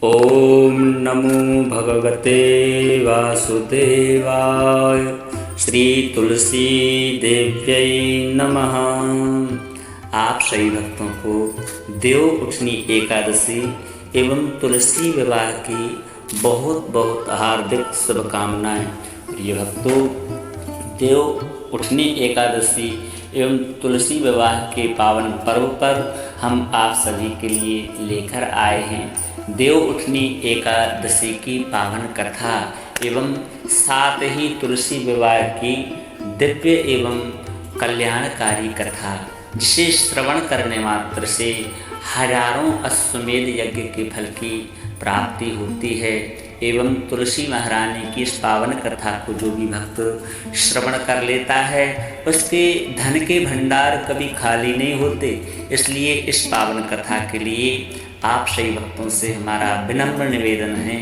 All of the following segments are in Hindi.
ओम नमो भगवते वासुदेवाय। श्री तुलसी देव्यै नमः। आप सभी भक्तों को देव उठनी एकादशी एवं तुलसी विवाह की बहुत बहुत हार्दिक शुभकामनाएं। प्रिय भक्तों, देव उठनी एकादशी एवं तुलसी विवाह के पावन पर्व पर हम आप सभी के लिए लेकर आए हैं देव उठनी एकादशी की पावन कथा एवं साथ ही तुलसी विवाह की दिव्य एवं कल्याणकारी कथा, जिसे श्रवण करने मात्र से हजारों अश्वमेध यज्ञ के फल की प्राप्ति होती है। एवं तुलसी महारानी की इस पावन कथा को जो भी भक्त श्रवण कर लेता है उसके धन के भंडार कभी खाली नहीं होते। इसलिए इस पावन कथा के लिए आप सभी भक्तों से हमारा विनम्र निवेदन है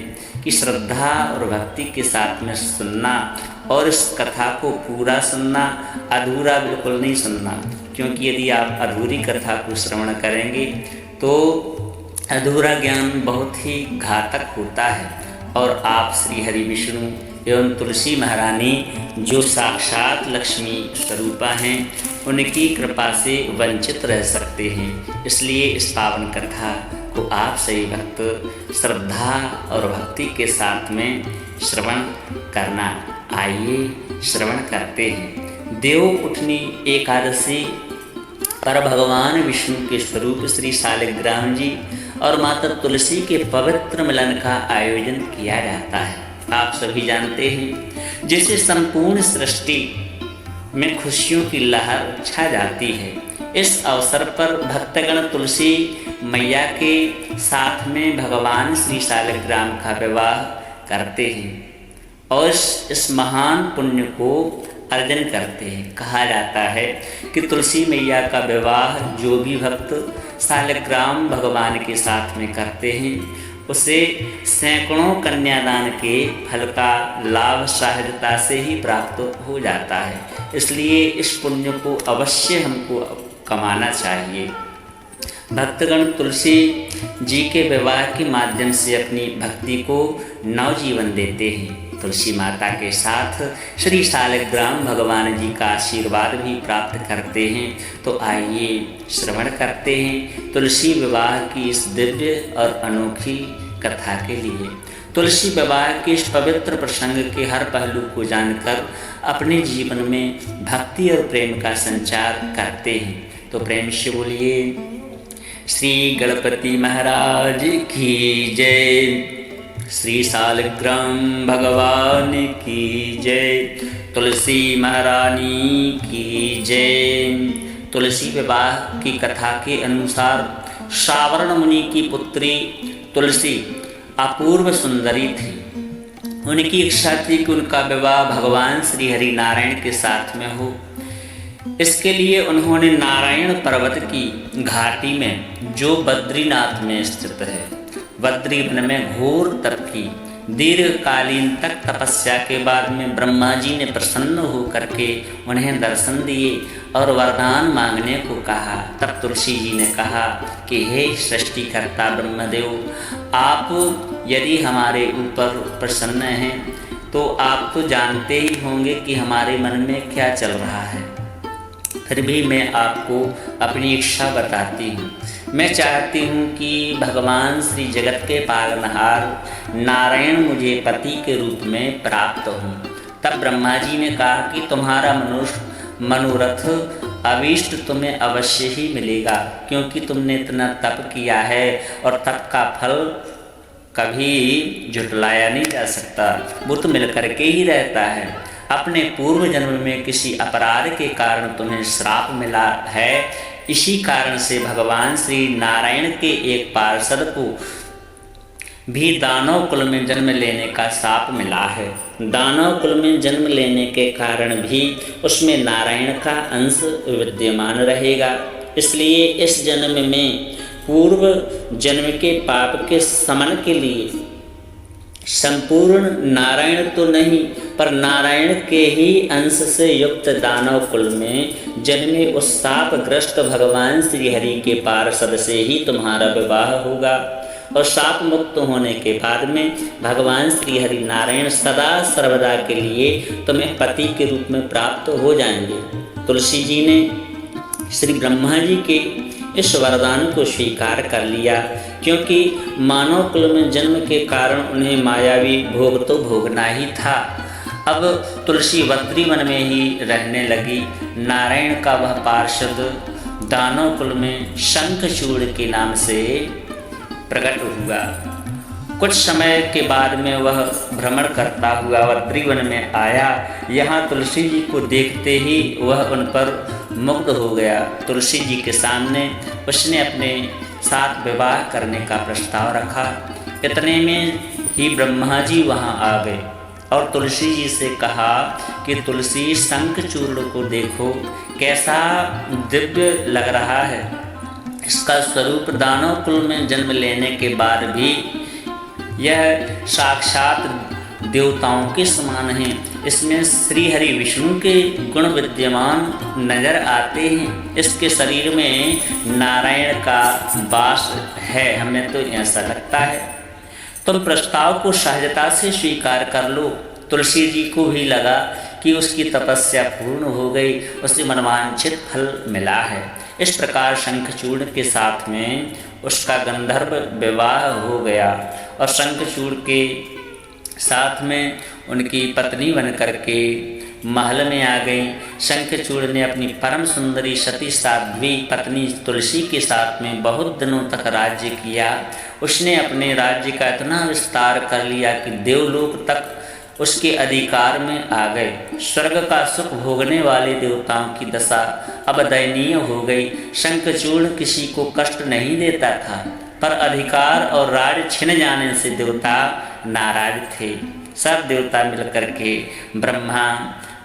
कि श्रद्धा और भक्ति के साथ में सुनना और इस कथा को पूरा सुनना, अधूरा बिल्कुल नहीं सुनना। क्योंकि यदि आप अधूरी कथा को श्रवण करेंगे तो अधूरा ज्ञान बहुत ही घातक होता है और आप श्री हरि विष्णु एवं तुलसी महारानी जो साक्षात लक्ष्मी स्वरूपा हैं उनकी कृपा से वंचित रह सकते हैं। इसलिए इस पावन कथा को आप सभी भक्त श्रद्धा और भक्ति के साथ में श्रवण करना। आइए श्रवण करते हैं। देव उठनी एकादशी पर भगवान विष्णु के स्वरूप श्री शालिग्राम जी और माता तुलसी के पवित्र मिलन का आयोजन किया जाता है। आप सभी जानते हैं, जिससे संपूर्ण सृष्टि में खुशियों की लहर छा जाती है। इस अवसर पर भक्तगण तुलसी मैया के साथ में भगवान श्री शालिग्राम का विवाह करते हैं और इस महान पुण्य को अर्जन करते हैं। कहा जाता है कि तुलसी मैया का विवाह जो भी भक्त शालिग्राम भगवान के साथ में करते हैं उसे सैकड़ों कन्यादान के फल का लाभ सहजता से ही प्राप्त हो जाता है। इसलिए इस पुण्य को अवश्य हमको कमाना चाहिए। भक्तगण तुलसी जी के विवाह के माध्यम से अपनी भक्ति को नवजीवन देते हैं। तुलसी माता के साथ श्री शालिग्राम भगवान जी का आशीर्वाद भी प्राप्त करते हैं। तो आइए श्रवण करते हैं तुलसी विवाह की इस दिव्य और अनोखी कथा के लिए। तुलसी विवाह के इस पवित्र प्रसंग के हर पहलू को जानकर अपने जीवन में भक्ति और प्रेम का संचार करते हैं। तो प्रेम से बोलिए श्री गणपति महाराज की जय, श्री शालिग्राम भगवान की जय, तुलसी महारानी की जय। तुलसी विवाह की कथा के अनुसार सावर्ण मुनि की पुत्री तुलसी अपूर्व सुंदरी थी। उनकी इच्छा थी कि उनका विवाह भगवान श्री हरि नारायण के साथ में हो। इसके लिए उन्होंने नारायण पर्वत की घाटी में, जो बद्रीनाथ में स्थित है, बद्री वन में घोर तप की। दीर्घकालीन तक तपस्या के बाद में ब्रह्मा जी ने प्रसन्न होकर के उन्हें दर्शन दिए और वरदान मांगने को कहा। तब तुलसी जी ने कहा कि हे सृष्टिकर्ता ब्रह्मदेव, आप यदि हमारे ऊपर प्रसन्न हैं तो आप तो जानते ही होंगे कि हमारे मन में क्या चल रहा है। फिर भी मैं आपको अपनी इच्छा बताती हूँ। मैं चाहती हूँ कि भगवान श्री जगत के पालनहार नारायण मुझे पति के रूप में प्राप्त हों। तब ब्रह्मा जी ने कहा कि तुम्हारा मनोरथ अभीष्ट तुम्हें अवश्य ही मिलेगा, क्योंकि तुमने इतना तप किया है और तप का फल कभी झुटलाया नहीं जा सकता, वो तो मिल करके ही रहता है। अपने पूर्व जन्म में किसी अपराध के कारण तुम्हें श्राप मिला है। इसी कारण से भगवान श्री नारायण के एक पार्षद को भी दानव कुल में जन्म लेने का श्राप मिला है। दानव कुल में जन्म लेने के कारण भी उसमें नारायण का अंश विद्यमान रहेगा। इसलिए इस जन्म में पूर्व जन्म के पाप के शमन के लिए संपूर्ण नारायण तो नहीं पर नारायण के ही अंश से युक्त दानव कुल में जन्मे उस शापग्रस्त भगवान श्री हरि के पार्षद से ही तुम्हारा विवाह होगा। और शाप मुक्त होने के बाद में भगवान श्री हरि नारायण सदा सर्वदा के लिए तुम्हें पति के रूप में प्राप्त हो जाएंगे। तुलसी जी ने श्री ब्रह्मा जी के इस वरदान को स्वीकार कर लिया, क्योंकि मानव कुल में जन्म के कारण उन्हें मायावी भोग तो भोगना ही था। अब तुलसी बद्री वन में ही रहने लगी। नारायण का वह पार्षद दानव कुल में शंखचूड़ के नाम से प्रकट हुआ। कुछ समय के बाद में वह भ्रमण करता हुआ बद्रीवन में आया। यहाँ तुलसी जी को देखते ही वह उन पर मुग्ध हो गया। तुलसी जी के सामने उसने अपने साथ विवाह करने का प्रस्ताव रखा। इतने में ही ब्रह्मा जी वहाँ आ गए और तुलसी जी से कहा कि तुलसी, शंखचूर्ण को देखो, कैसा दिव्य लग रहा है। इसका स्वरूप दानव कुल में जन्म लेने के बाद भी यह साक्षात देवताओं के समान है। इसमें श्री हरि विष्णु के गुण विद्यमान नजर आते हैं। इसके शरीर में नारायण का वास है, हमें तो ऐसा लगता है। तुम प्रस्ताव को सहजता से स्वीकार कर लो। तुलसी जी को भी लगा कि उसकी तपस्या पूर्ण हो गई, उसे मनवांछित फल मिला है। इस प्रकार शंखचूड़ के साथ में उसका गंधर्व विवाह हो गया और शंखचूड़ के साथ में उनकी पत्नी बन करके महल में आ गई। शंखचूड़ ने अपनी परम सुंदरी सती साध्वी पत्नी तुलसी के साथ में बहुत दिनों तक राज्य किया। उसने अपने राज्य का इतना विस्तार कर लिया कि देवलोक तक उसके अधिकार में आ गए। स्वर्ग का सुख भोगने वाले देवताओं की दशा अब दयनीय हो गई। शंखचूड़ किसी को कष्ट नहीं देता था, पर अधिकार और राज छिन जाने से देवता नाराज थे। सब देवता मिलकर के ब्रह्मा,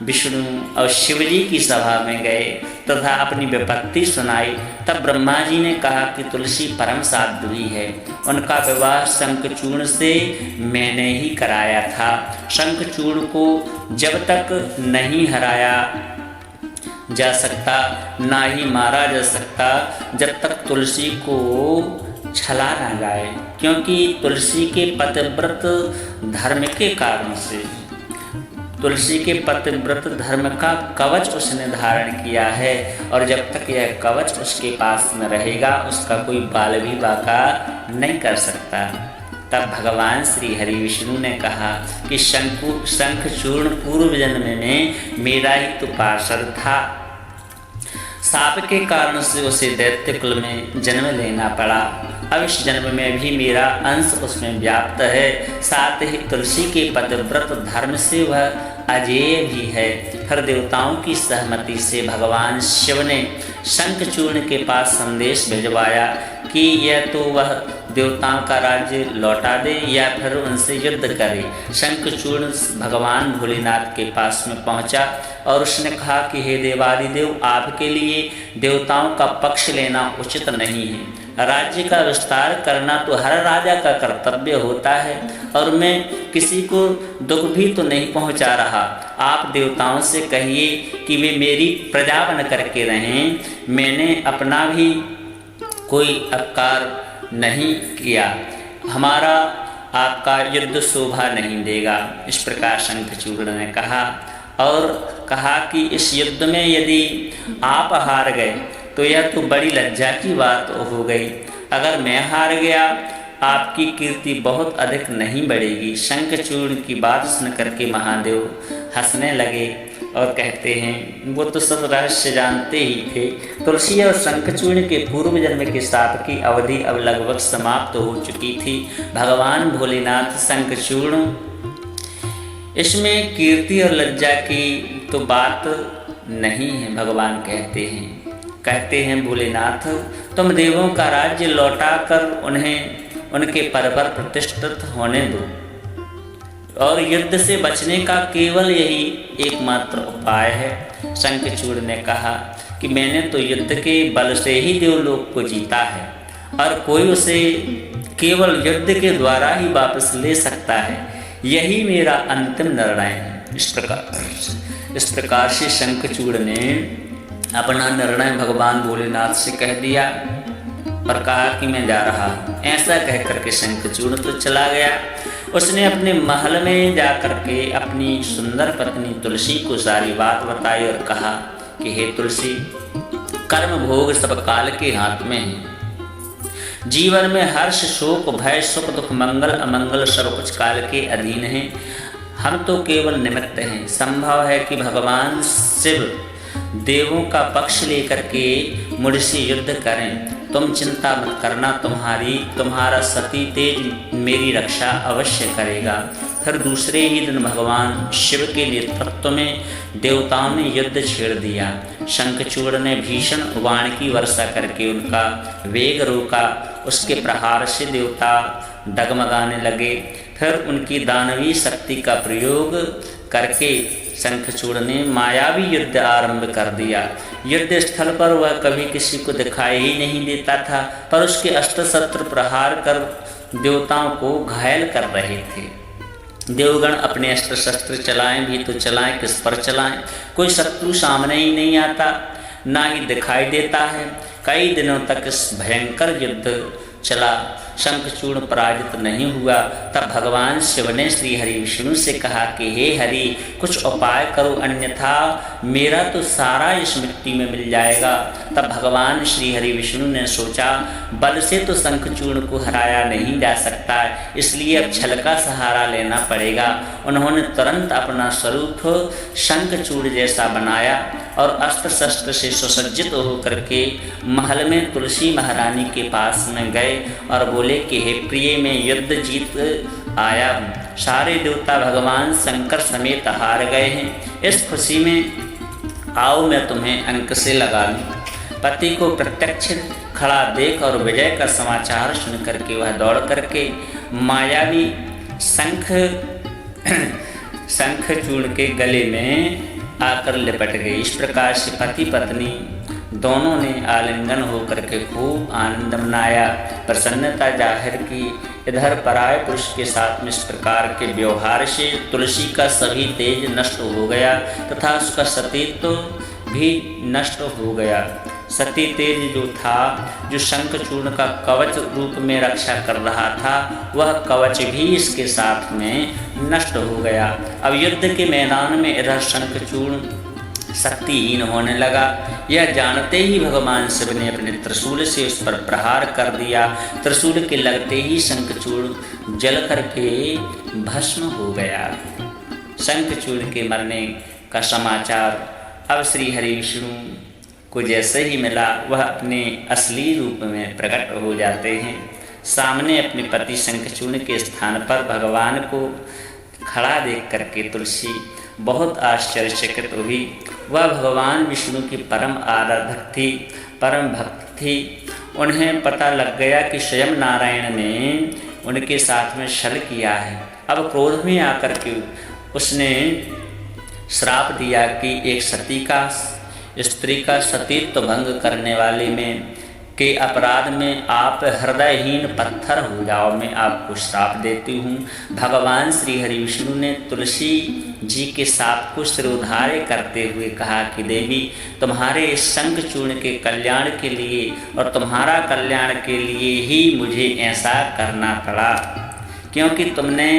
विष्णु और शिव जी की सभा में गए तथा अपनी विपत्ति सुनाई। तब ब्रह्मा जी ने कहा कि तुलसी परम साध्वी है, उनका विवाह शंखचूड़ से मैंने ही कराया था। शंखचूड़ को जब तक नहीं हराया जा सकता, ना ही मारा जा सकता, जब तक तुलसी को छला ना जाए, क्योंकि तुलसी के पतिव्रत धर्म के कारण से, तुलसी के पतिव्रत धर्म का कवच उसने धारण किया है और जब तक यह कवच उसके पास में रहेगा उसका कोई बाल भी बाका नहीं कर सकता। तब भगवान श्री हरि विष्णु ने कहा कि शंखचूर्ण पूर्व जन्म में मेरा ही तो पार्षद था। शाप के कारण से उसे दैत्य कुल में जन्म लेना पड़ा। अब इस जन्म में भी मेरा अंश उसमें व्याप्त है। साथ ही तुलसी के पतिव्रत धर्म से वह अजेय भी है। फिर देवताओं की सहमति से भगवान शिव ने शंखचूर्ण के पास संदेश भिजवाया कि यह तो वह देवताओं का राज्य लौटा दे या फिर उनसे युद्ध करे। शंखचूर्ण भगवान भोलेनाथ के पास में पहुंचा और उसने कहा कि हे देवादिदेव, आपके लिए देवताओं का पक्ष लेना उचित नहीं है। राज्य का विस्तार करना तो हर राजा का कर्तव्य होता है और मैं किसी को दुख भी तो नहीं पहुंचा रहा। आप देवताओं से कहिए कि वे मेरी प्रजा बन करके रहें। मैंने अपना भी कोई अपकार नहीं किया, हमारा आपका युद्ध शोभा नहीं देगा। इस प्रकार शंखचूड़ ने कहा और कहा कि इस युद्ध में यदि आप हार गए तो यह तो बड़ी लज्जा की बात हो गई। अगर मैं हार गया आपकी कीर्ति बहुत अधिक नहीं बढ़ेगी। शंखचूड़ की बात सुन करके महादेव हंसने लगे और कहते हैं वो तो सब रहस्य जानते ही थे। तुलसी और शंखचूड़ के पूर्व जन्म के शाप की अवधि अब लगभग समाप्त हो चुकी थी। भगवान भोलेनाथ शंखचूड़, इसमें कीर्ति और लज्जा की तो बात नहीं है। भगवान कहते हैं भोलेनाथ, तुम देवों का राज्य लौटा कर उन्हें उनके पद पर प्रतिष्ठित होने दो और युद्ध से बचने का केवल यही एकमात्र उपाय है। शंखचूड़ ने कहा कि मैंने तो युद्ध के बल से ही देवलोक को जीता है और कोई उसे केवल युद्ध के द्वारा ही वापस ले सकता है। यही मेरा अंतिम निर्णय है। इस प्रकार से शंखचूड़ ने अपना निर्णय भगवान भोलेनाथ से कह दिया। और कहा कि मैं जा रहा हूँ। ऐसा कह करके शंखचूड़ तो चला गया। उसने अपने महल में जा करके अपनी सुंदर पत्नी तुलसी को सारी बात बताई और कहा कि हे तुलसी, कर्म भोग सब काल के हाथ में है। जीवन में हर्ष शोक भय सुख दुख मंगल अमंगल सब कुछ काल के अधीन है। हम तो केवल निमित्त हैं। संभव है कि भगवान शिव देवों का पक्ष लेकर के मुझसे युद्ध करें। तुम चिंता मत करना, तुम्हारा सती तेज मेरी रक्षा अवश्य करेगा। फिर दूसरे ही दिन भगवान शिव के नेतृत्व में देवताओं ने युद्ध छेड़ दिया। शंखचूड़ ने भीषण वाण की वर्षा करके उनका वेग रोका। उसके प्रहार से देवता डगमगाने लगे। फिर उनकी दानवी शक्ति का प्रयोग करके शंखचूड़ ने मायावी युद्ध आरंभ कर दिया। युद्ध स्थल पर वह कभी किसी को दिखाई ही नहीं देता था, पर उसके अस्त्र शस्त्र प्रहार कर देवताओं को घायल कर रहे थे। देवगण अपने अस्त्र शस्त्र चलाएं भी तो चलाएं, किस पर चलाएं? कोई शत्रु सामने ही नहीं आता, ना ही दिखाई देता है। कई दिनों तक इस भयंकर युद्ध चला। शंखचूड़ पराजित नहीं हुआ। तब भगवान शिव ने श्री हरि विष्णु से कहा कि हे हरि, कुछ उपाय करो, अन्यथा मेरा तो सारा इस मिट्टी में मिल जाएगा। तब भगवान श्री हरि विष्णु ने सोचा, बल से तो शंखचूड़ को हराया नहीं जा सकता, इसलिए अब छल का सहारा लेना पड़ेगा। उन्होंने तुरंत अपना स्वरूप शंखचूड़ जैसा बनाया और अस्त्र शस्त्र से सुसज्जित होकर के महल में तुलसी महारानी के पास में गए और बोले कि हे प्रिय, मैं युद्ध जीत आया हूँ। सारे देवता भगवान शंकर समेत हार गए हैं। इस खुशी में आओ मैं तुम्हें अंक से लगा लूँ। पति को प्रत्यक्ष खड़ा देख और विजय का समाचार सुन करके वह दौड़ करके मायावी शंखचूड़ के गले में आकर लिपट गई। इस प्रकार से पति पत्नी दोनों ने आलिंगन होकर के खूब आनंद मनाया, प्रसन्नता जाहिर की। इधर पराय पुरुष के साथ में इस प्रकार के व्यवहार से तुलसी का सभी तेज नष्ट हो गया तथा उसका सतीत्व भी नष्ट हो गया। सती तेज जो था, जो शंखचूड़ का कवच रूप में रक्षा कर रहा था, वह कवच भी इसके साथ में नष्ट हो गया। अब युद्ध के मैदान में इधर शंखचूड़ शक्तिहीन होने लगा। यह जानते ही भगवान शिव ने अपने त्रिशूल से उस पर प्रहार कर दिया। त्रिशूल के लगते ही शंखचूड़ जल करके भस्म हो गया। शंखचूड़ के मरने का समाचार अब श्री हरि विष्णु को जैसे ही मिला, वह अपने असली रूप में प्रकट हो जाते हैं। सामने अपने पति शंखचूड़ के स्थान पर भगवान को खड़ा देख करके तुलसी बहुत आश्चर्यचकित हुई। वह भगवान विष्णु की परम आराधक थी, परम भक्त थी। उन्हें पता लग गया कि स्वयं नारायण ने उनके साथ में छल किया है। अब क्रोध में आकर के उसने श्राप दिया कि एक स्त्री का सतीत्व भंग करने वाले में के अपराध में आप हृदयहीन पत्थर हो जाओ, मैं आपको श्राप देती हूँ। भगवान श्री हरि विष्णु ने तुलसी जी के साप को सिरोधार्य करते हुए कहा कि देवी, तुम्हारे इस शंखचूड़ के कल्याण के लिए और तुम्हारा कल्याण के लिए ही मुझे ऐसा करना पड़ा, क्योंकि तुमने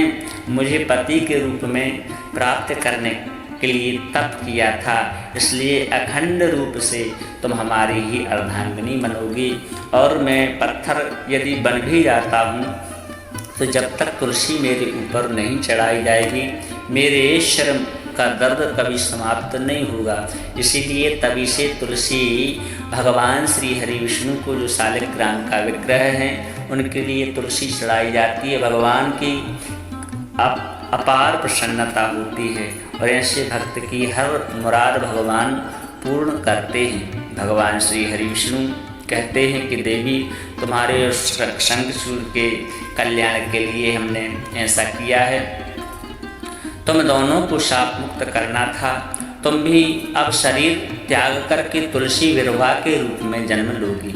मुझे पति के रूप में प्राप्त करने के लिए तप किया था, इसलिए अखंड रूप से तुम हमारी ही अर्धांगिनी बनोगी। और मैं पत्थर यदि बन भी जाता हूँ तो जब तक तुलसी मेरे ऊपर नहीं चढ़ाई जाएगी, मेरे शर्म का दर्द कभी समाप्त नहीं होगा। इसीलिए तभी से तुलसी भगवान श्री हरि विष्णु को जो शालिग्राम का विग्रह है, उनके लिए तुलसी चढ़ाई जाती है। भगवान की अपार प्रसन्नता होती है और ऐसे भक्त की हर मुराद भगवान पूर्ण करते हैं। भगवान श्री हरि विष्णु कहते हैं कि देवी, तुम्हारे शंखचूड़ के कल्याण के लिए हमने ऐसा किया है। तुम दोनों को शाप मुक्त करना था। तुम भी अब शरीर त्याग करके तुलसी विरवा के रूप में जन्म लोगी।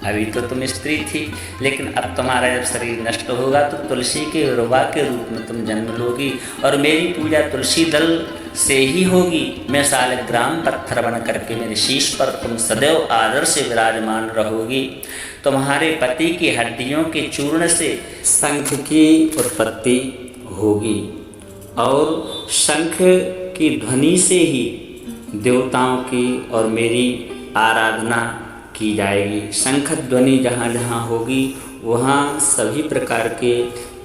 अभी तो तुम स्त्री थी, लेकिन अब तुम्हारा जब शरीर नष्ट होगा तो तुलसी के विरवा के रूप में तुम जन्म लोगी और मेरी पूजा तुलसी दल से ही होगी। मैं शालिग्राम पत्थर बन करके मेरे शीश पर तुम सदैव आदर से विराजमान रहोगी। तुम्हारे पति की हड्डियों के चूर्ण से शंख की उत्पत्ति होगी और शंख की ध्वनि से ही देवताओं की और मेरी आराधना की जाएगी। शंख ध्वनि जहाँ जहाँ होगी वहाँ सभी प्रकार के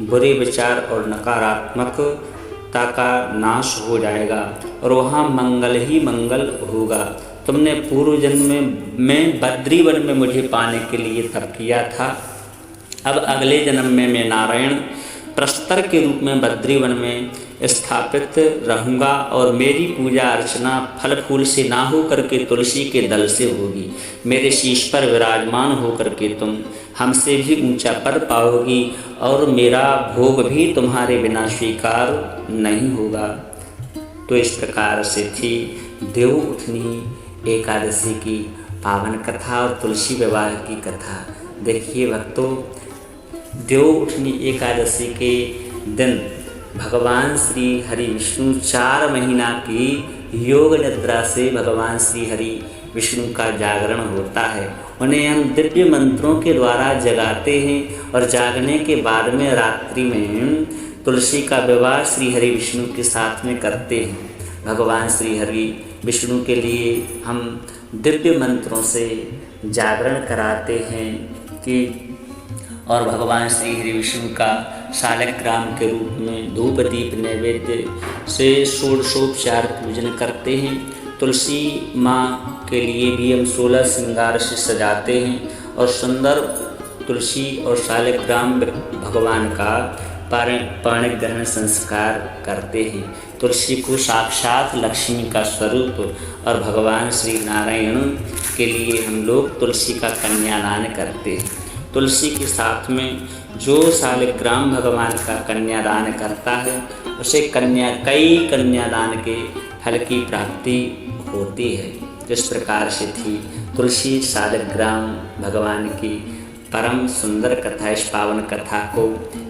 बुरे विचार और नकारात्मकता का नाश हो जाएगा और वहाँ मंगल ही मंगल होगा। तुमने पूर्व जन्म में बद्रीवन में मुझे पाने के लिए तप किया था। अब अगले जन्म में मैं नारायण प्रस्तर के रूप में बद्रीवन में स्थापित रहूँगा और मेरी पूजा अर्चना फल फूल से ना हो करके तुलसी के दल से होगी। मेरे शीश पर विराजमान हो करके तुम हमसे भी ऊंचा पद पाओगी और मेरा भोग भी तुम्हारे बिना स्वीकार नहीं होगा। तो इस प्रकार से थी देवउठनी एकादशी की पावन कथा और तुलसी विवाह की कथा। देखिए भक्तों, देवउठनी एकादशी के दिन भगवान श्री हरि विष्णु 4 महीना की योग निद्रा से भगवान श्री हरि विष्णु का जागरण होता है। उन्हें हम दिव्य मंत्रों के द्वारा जगाते हैं और जागने के बाद में रात्रि में तुलसी का विवाह श्री हरि विष्णु के साथ में करते हैं। भगवान श्री हरि विष्णु के लिए हम दिव्य मंत्रों से जागरण कराते हैं कि और भगवान श्री हरि विष्णु का शालग्राम के रूप में धूप दीप नैवेद्य से षोडशोपचार पूजन करते हैं। तुलसी माँ के लिए भी हम 16 श्रृंगार से सजाते हैं और सुंदर तुलसी और शालग्राम भगवान का पाणी ग्रहण संस्कार करते हैं। तुलसी को साक्षात लक्ष्मी का स्वरूप और भगवान श्री नारायण के लिए हम लोग तुलसी का कन्यादान करते हैं। तुलसी के साथ में जो शालग्राम भगवान का कन्यादान करता है उसे कई कन्यादान के फल की प्राप्ति होती है। जिस प्रकार से थी तुलसी शालग्राम भगवान की परम सुंदर कथा। इस पावन कथा को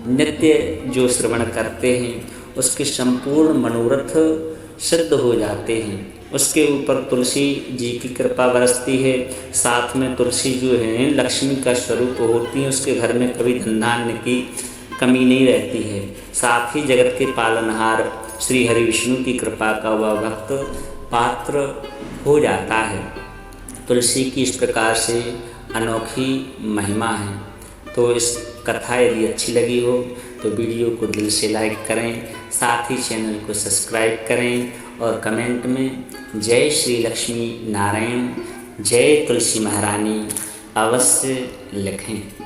नित्य जो श्रवण करते हैं उसके संपूर्ण मनोरथ सिद्ध हो जाते हैं। उसके ऊपर तुलसी जी की कृपा बरसती है। साथ में तुलसी जो है लक्ष्मी का स्वरूप होती है। उसके घर में कभी धन धान्य की कमी नहीं रहती है। साथ ही जगत के पालनहार श्री हरि विष्णु की कृपा का वह भक्त पात्र हो जाता है। तुलसी की इस प्रकार से अनोखी महिमा है। तो इस कथा यदि अच्छी लगी हो तो वीडियो को दिल से लाइक करें, साथ ही चैनल को सब्सक्राइब करें और कमेंट में जय श्री लक्ष्मी नारायण, जय तुलसी महारानी अवश्य लिखें।